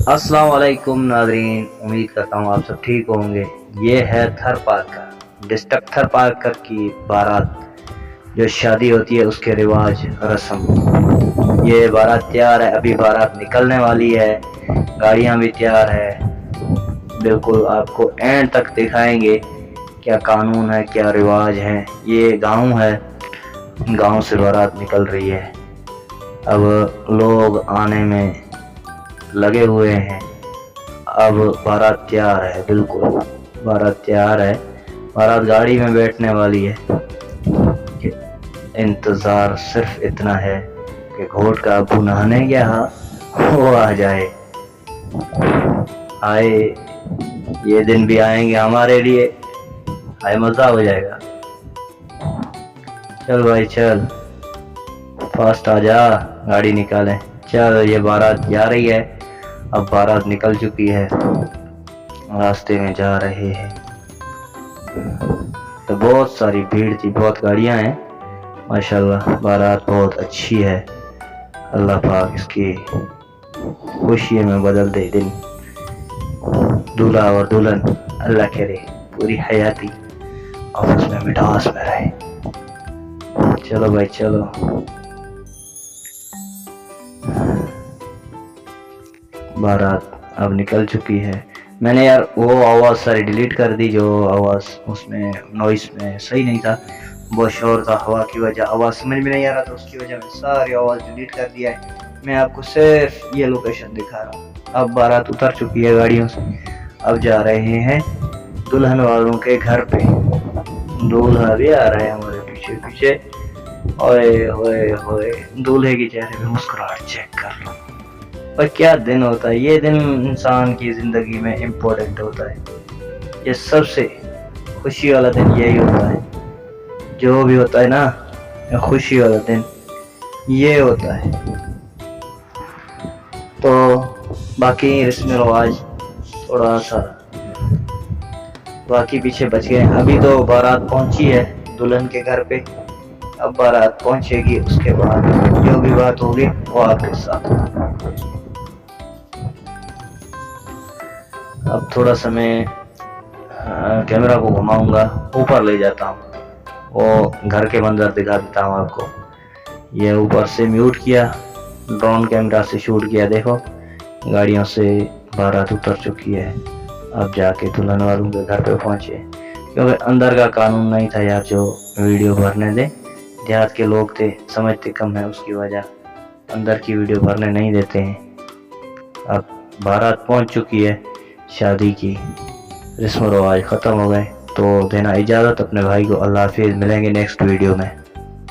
अस्सलाम वालेकुम नाज़रीन, उम्मीद करता हूँ आप सब ठीक होंगे। ये है थर पार्कर, डिस्ट्रिक्ट थर पार्कर की बारात। जो शादी होती है उसके रिवाज रस्म। ये बारात तैयार है, अभी बारात निकलने वाली है, गाड़ियाँ भी तैयार है। बिल्कुल आपको एंड तक दिखाएंगे क्या कानून है, क्या रिवाज है। ये गांव है, गांव से बारात निकल रही है। अब लोग आने में लगे हुए हैं। अब बारात तैयार है, बिल्कुल बारात तैयार है। बारात गाड़ी में बैठने वाली है। इंतज़ार सिर्फ इतना है कि घोट का अबू नहाने गया वो आ जाए। आए, ये दिन भी आएंगे हमारे लिए। आए, मज़ा हो जाएगा। चल भाई चल, फास्ट आ जा, गाड़ी निकालें। चल, ये बारात जा रही है। अब बारात निकल चुकी है, रास्ते में जा रहे हैं। तो बहुत सारी भीड़ थी, बहुत गाड़ियां हैं। माशाल्लाह बारात बहुत अच्छी है। अल्लाह पाक इसकी खुशी में बदल दे दिन। दूल्हा और दुल्हन अल्लाह करे पूरी हयाती आपस में मिठास में रहे। चलो भाई चलो। बारात अब निकल चुकी है। मैंने यार वो आवाज़ सारी डिलीट कर दी, जो आवाज़ उसमें नॉइस में सही नहीं था, बहुत शोर था, हवा की वजह आवाज़ समझ में नहीं आ रहा था, उसकी वजह में सारी आवाज़ डिलीट कर दिया है। मैं आपको सिर्फ ये लोकेशन दिखा रहा हूँ। अब बारात उतर चुकी है गाड़ियों से, अब जा रहे हैं दुल्हन वालों के घर पे। दूल्हा भी आ रहे हैं हमारे पीछे पीछे। ओए होए होए, दूल्हे के चेहरे पे मुस्कुराहट चेक कर लो। और क्या दिन होता है ये दिन, इंसान की ज़िंदगी में इम्पोर्टेंट होता है। ये सबसे खुशी वाला दिन यही होता है। जो भी होता है ना, खुशी वाला दिन ये होता है। तो बाकी रस्म रवाज थोड़ा सा बाकी पीछे बच गए। अभी तो बारात पहुंची है दुल्हन के घर पे। अब बारात पहुंचेगी, उसके बाद जो भी बात होगी वो आपके साथ। अब थोड़ा सा मैं कैमरा को घुमाऊंगा, ऊपर ले जाता हूँ, वो घर के मंजर दिखा देता हूँ आपको। ये ऊपर से म्यूट किया, ड्रोन कैमरा से शूट किया। देखो गाड़ियों से बारात उतर चुकी है। अब जाके दुल्हन वालों के घर पे पहुंचे, क्योंकि अंदर का कानून नहीं था यार जो वीडियो भरने दे। देहात के लोग थे, समझते कम है, उसकी वजह अंदर की वीडियो भरने नहीं देते हैं। अब बारात पहुंच चुकी है, शादी की रस्म रवाज ख़त्म हो गए। तो देना इजाज़त अपने भाई को। अल्लाह हाफिज़, मिलेंगे नेक्स्ट वीडियो में।